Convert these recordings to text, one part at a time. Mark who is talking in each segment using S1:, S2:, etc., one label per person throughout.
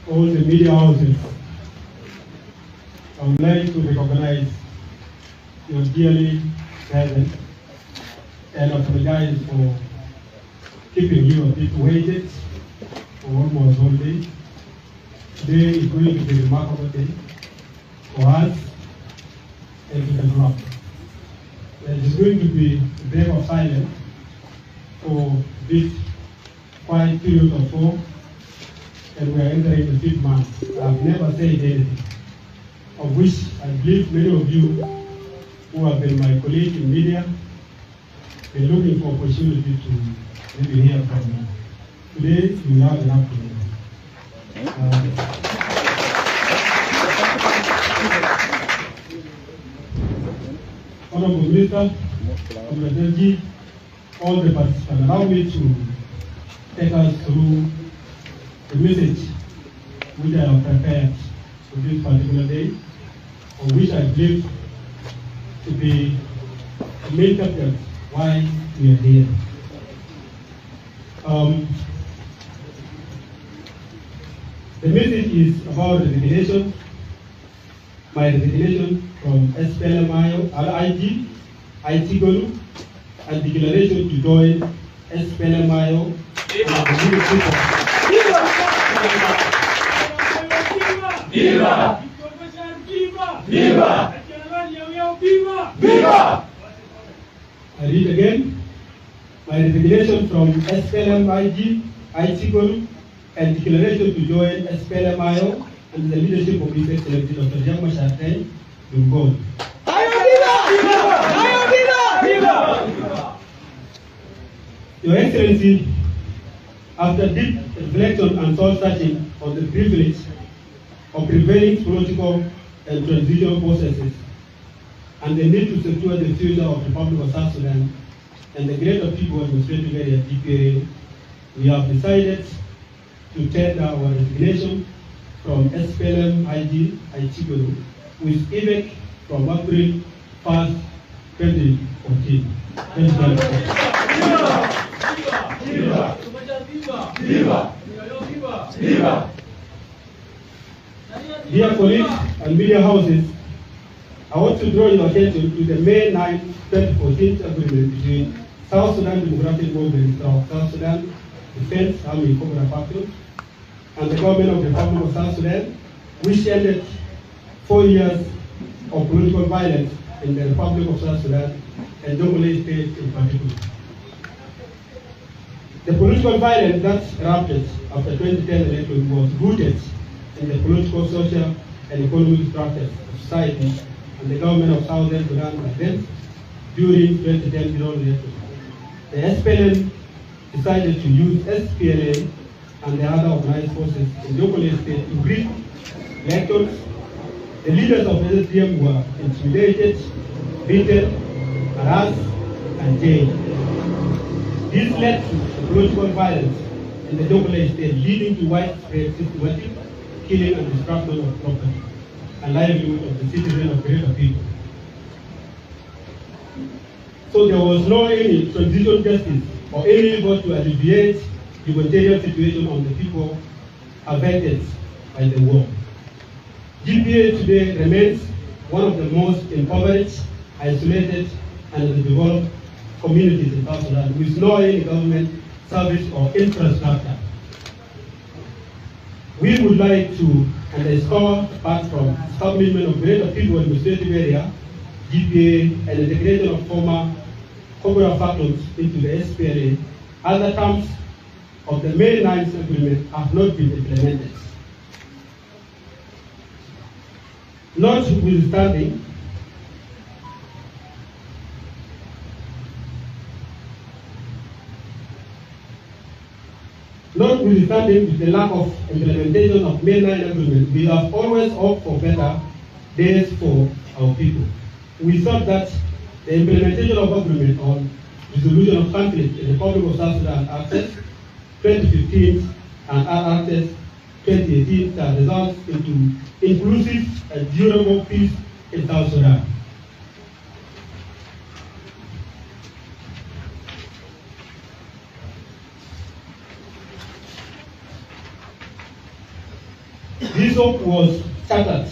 S1: all the media houses, I would like to recognize your dearly presence and apologize for keeping you a bit waited for almost all day. Today is going to be a remarkable day for us and to the group. There is going to be a break of silence for this quiet period of 4, and we are entering the 5th month. I have never said anything, of which I believe many of you who have been my colleagues in media been looking for opportunity to maybe hear from me. Today, you have enough to hear. Honorable Minister, Hon.minister, all the participants, allow me to take us through the message which I have prepared for this particular day, on which I believe to be the main subject why we are here. The message is about resignation, my resignation from SPLM-IO, IG, ITGOLU, and declaration to join SPLM-IO.
S2: Viva! Viva! Viva!
S1: I read again. My resignation from SPLM-IG, ITGOLU, and declaration to join SPLM-IO under the leadership of His Excellency Dr. Yau Yau will go. Your Excellency, after deep reflection and soul-searching on the privilege of prevailing political and transitional processes and the need to secure the future of the Republic of South Sudan and the greater people administrative area DPA, we have decided to tender our resignation from SPLM-IG ITGOLU with effect from April 1st, 2014.
S2: Viva! Viva! Viva!
S1: Dear colleagues and media houses, I want to draw your attention to the May 9, 2014 agreement between South Sudan Democratic Movement of South Sudan Defense Army Cobra Patrol and the government of the Republic of South Sudan, which ended 4 years of political violence in the Republic of South Sudan and Jonglei State in particular. The political violence that erupted after 2010 election was rooted in the political, social, and economic structures of society and the government of Southern Sudan events during 2010 general election. The SPLM decided to use SPLA and the other organized forces in Jonglei State to rig elections. The leaders of the SDM were intimidated, beaten, harassed, and jailed. This led to political violence in the Jonglei State, leading to widespread systematic killing and destruction of property and livelihood of the citizens of greater people. So there was no any transitional justice or any effort to alleviate the humanitarian situation on the people affected by the war. GPA today remains one of the most impoverished, isolated, and underdeveloped communities in South Sudan with no any government service or infrastructure. We would like to underscore, apart from establishment of greater people administrative area, GPA, and the integration of former Cobra factions into the SPLA, other terms of the May 9th agreement have not been implemented. Notwithstanding, the lack of implementation of May 9 agreement, we have always hoped for better days for our people. We thought that the implementation of agreement on resolution of conflict in the Republic of South Sudan Access 2015 and Access 2018 that results into inclusive and durable peace in South Sudan. This hope was shattered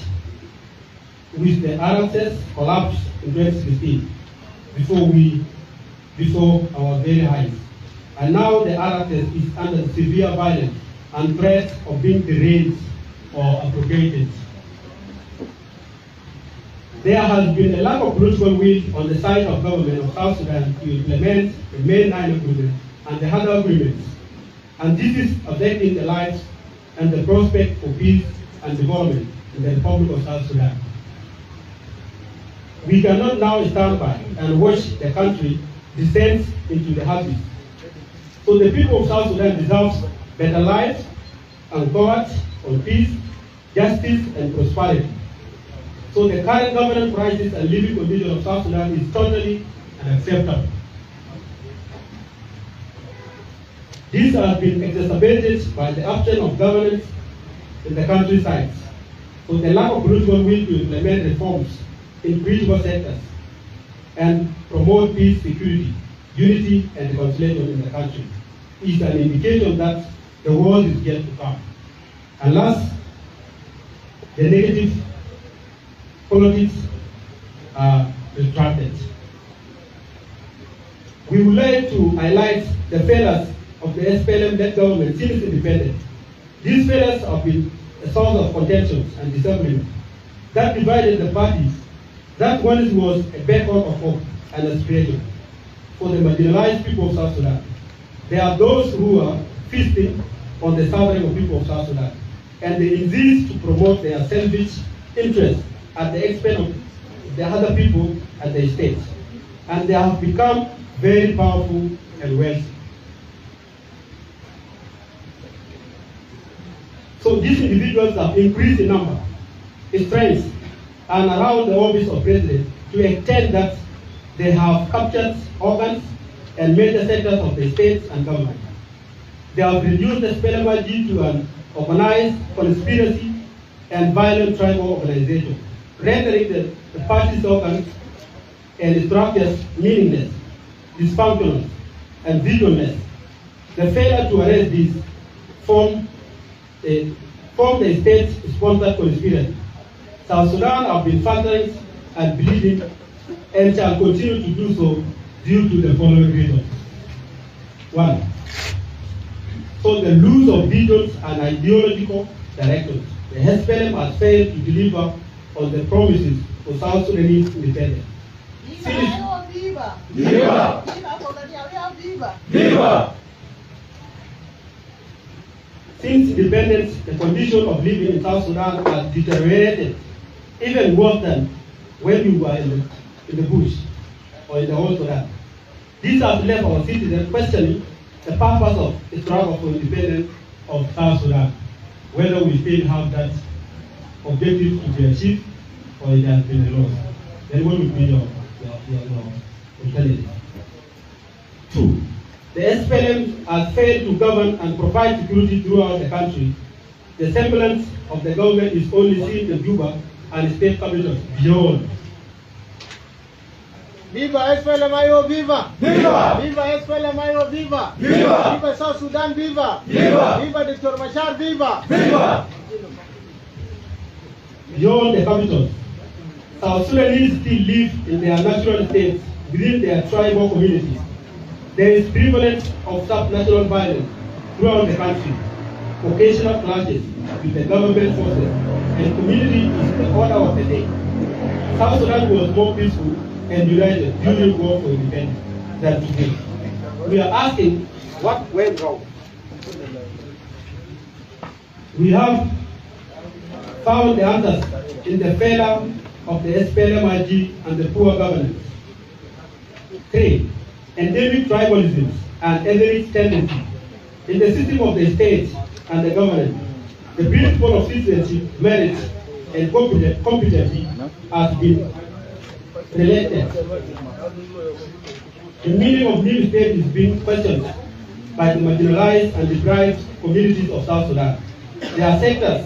S1: with the RSS collapse in 2016 before our very highs. And now the RSS is under severe violence and threat of being derailed or abrogated. There has been a lack of political will on the side of government of South Sudan to implement the main 9 agreement and the other agreements. And this is affecting the lives and the prospect for peace and development in the Republic of South Sudan. We cannot now stand by and watch the country descend into the abyss. So the people of South Sudan deserve better lives and God on peace, justice, and prosperity. So the current governance crisis and living condition of South Sudan is totally unacceptable. This has been exacerbated by the absence of governance in the countryside. So the lack of political will to implement reforms in critical sectors and promote peace, security, unity, and reconciliation in the country is an indication that the world is yet to come. And last, the negative politics are retracted. We would like to highlight the failures of the SPLM-led government since independence. These failures have been a source of contentions and disagreement that divided the parties. That once was a beacon of hope and aspiration for the marginalized people of South Sudan. There are those who are feasting on the suffering of people of South Sudan, and they insist to promote their selfish interests at the expense of the other people at the state. And they have become very powerful and wealthy. So these individuals have increased in number, in strength, and around the office of president to the extent that they have captured organs and major sectors of the state and government. They have reduced the SPLM-IO to an organized conspiracy and violent tribal organization, rendering the party's organs and structures meaningless, dysfunctional, and visionless. The failure to arrest this formed a state-sponsored conspiracy. South Sudan have been faltering and bleeding and shall continue to do so due to the following reasons. 1. So the loss of visions and ideological directions. The SPLM has failed to deliver on the promises for South Sudanese independence.
S2: Viva! Viva! Viva! Viva! Viva!
S1: Since independence, the condition of living in South Sudan has deteriorated even worse than when you were in the bush or in the whole Sudan. This has left our citizens questioning the purpose of the struggle for independence of South Sudan, whether we still have that objective to be achieved or it has been lost. Then what would be your alternative? 2. The SPLM has failed to govern and provide security throughout the country. The semblance of the government is only seen in Juba and state capitals beyond.
S3: Viva SPLM-IO, viva!
S2: Viva!
S3: Viva SPLM-IO, viva!
S2: Viva!
S3: Viva South Sudan, viva!
S2: Viva!
S3: Viva Dr. Machar, viva!
S2: Viva!
S1: Beyond the capitals, South Sudanese still live in their natural states within their tribal communities. There is prevalence of sub-national violence throughout the country, occasional clashes with the government forces, and community is the order of the day. South Sudan was more peaceful and united during war for independence than today. We are asking what went wrong. We have found the answers in the failure of the SPLM-IO and the poor governance. 3. Endemic tribalism and ethnic tendency. In the system of the state and the government, the principle of citizenship, merit, and competency has been related. The meaning of new state is being questioned by the marginalized and deprived communities of South Sudan. There are sectors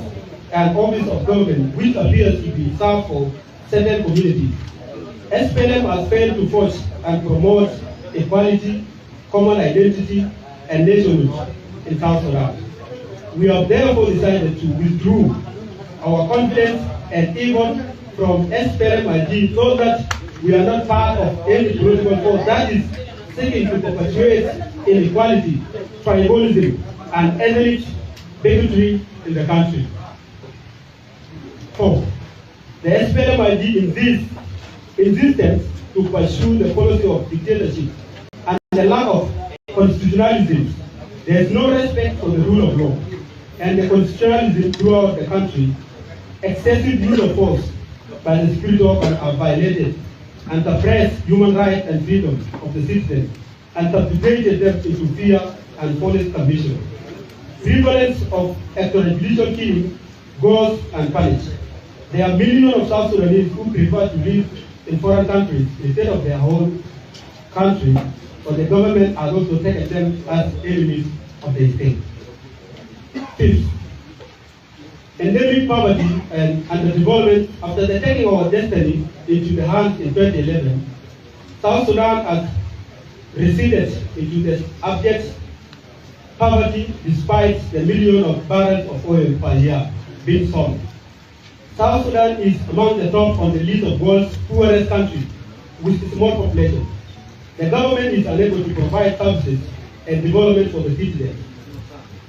S1: and offices of government which appears to be served for certain communities. SPLM has failed to forge and promote equality, common identity, and nationhood in South Sudan. We have therefore decided to withdraw our confidence and even from SPLM-IO so that we are not part of any political force that is seeking to perpetuate inequality, tribalism, and ethnic bigotry in the country. 4. The SPLM-IO insistence to pursue the policy of dictatorship and the lack of constitutionalism. There is no respect for the rule of law and the constitutionalism throughout the country. Excessive use of force by the security officers are violated and suppressed human rights and freedoms of the citizens and subjugated them into fear and police submission. Prevalence of extrajudicial killing goes unpunished. There are millions of South Sudanese who prefer to live in foreign countries instead of their own country, but the government has also taken them as enemies of the state. 5th, endemic poverty and underdevelopment. After the taking of our destiny into the hands in 2011, South Sudan has receded into the abject poverty despite the millions of barrels of oil per year being sold. South Sudan is among the top on the list of world's poorest countries with a small population. The government is unable to provide services and development for the citizens.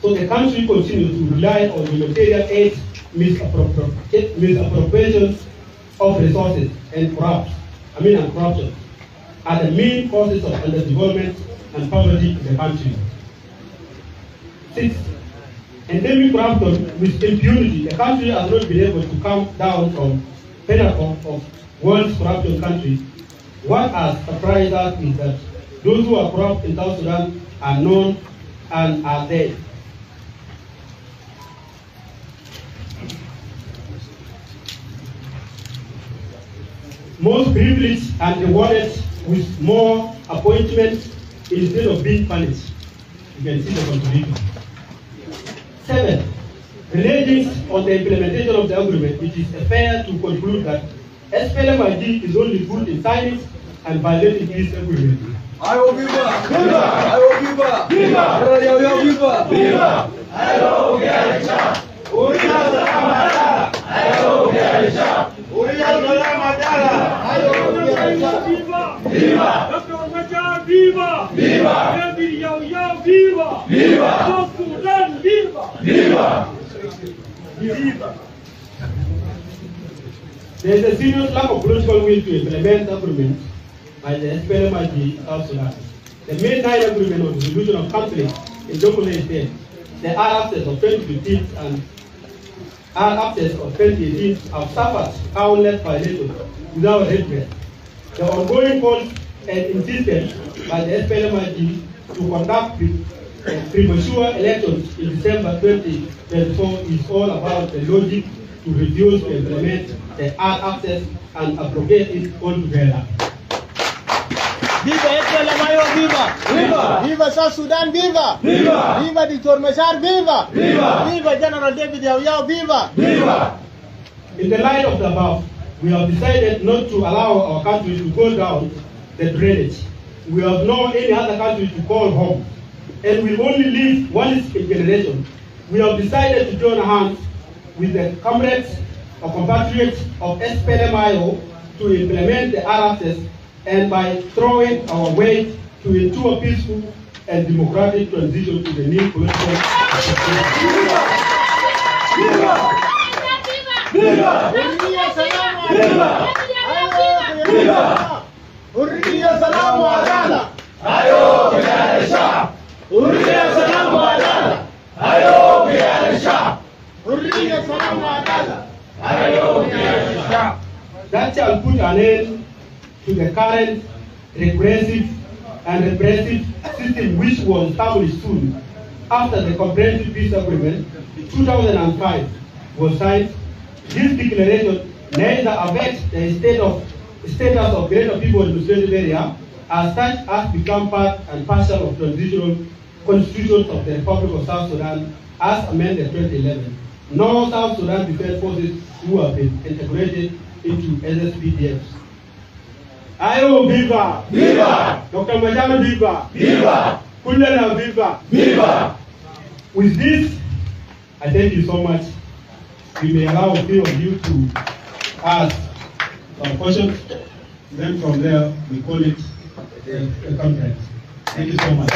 S1: So the country continues to rely on humanitarian aid, misappropriation of resources, and corruption are the main causes of underdevelopment and poverty in the country. 6. Endemic corruption with impunity. The country has not been able to come down from pinnacle of world's corruption countries. What has surprised us is that those who are corrupt in South Sudan are known and are dead. Most privileged and rewarded with more appointments instead of being punished. You can see the contradiction. 7. Relating on the implementation of the agreement, it is fair to conclude that SPLM-IO is only good in signing and violating this agreement.
S4: Ayo viva! Viva! Ayo viva! Viva! Yau Yau viva! Viva! Ayo Garisha! Uriya Salamada! Ayo Garisha! Uriya Salamada! Ayo Garisha! Viva! Thoknath viva! Viva! Yau Yau viva! Viva! South Sudan viva! Viva! Viva!
S1: There is a serious lack of political will to implement the agreement by the SPLM-IO South Sudan. The main 9 agreement on resolution of conflict in document state, the RFs of 2015 and RFs of 2018 have suffered countless violations without redress. The ongoing calls and insistence by the SPLM-IO to conduct premature elections in December 2024 is all about the logic to refuse to implement the RFs and abrogate it altogether.
S3: Viva SPLM-IO, viva!
S4: Viva!
S3: Viva South Sudan, viva!
S4: Viva!
S3: Viva Dr. Machar, viva!
S4: Viva!
S3: Viva General David Yau Yau, viva!
S4: Viva!
S1: In the light of the above, we have decided not to allow our country to go down the drainage. We have no any other country to call home, and we only live once in generation. We have decided to join hands with the comrades or compatriots of SPLM-IO to implement the RFs and by throwing our weight to into a peaceful and democratic transition to the new political system.
S4: Viva! Viva! Viva! Viva!
S3: Hurriya salam wa adala!
S4: Ayo Garisha! Uriya salam wa adala! Ayo Garisha!
S3: Hurriya salam wa adala!
S4: Ayo Garisha!
S1: That shall put an end to the current repressive system which was established soon after the Comprehensive Peace Agreement in 2005 was signed. This declaration neither affects the status of Greater People Administrative Area as such has become part and parcel of transitional constitutions of the Republic of South Sudan as amended 2011. No South Sudan Defense Forces who have been integrated into SSPDFs. Ayo viva!
S4: Viva!
S1: Dr. Majama viva!
S4: Viva!
S1: Kulena viva!
S4: Viva!
S1: With this, I thank you so much. We may allow a few of you to ask questions. Then from there, we call it a conference. Thank you so much.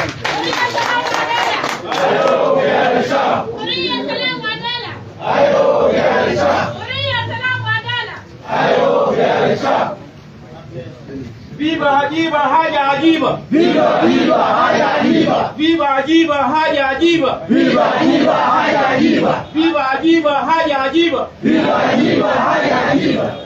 S3: Viva Hajiba Haja Hajiba.
S4: Viva Haja Hajiba.
S3: Viva Hajiba Haja Hajiba.
S4: Viva Haja Hajiba.
S3: Viva Hajiba Haja Hajiba.
S4: Viva Haja Hajiba.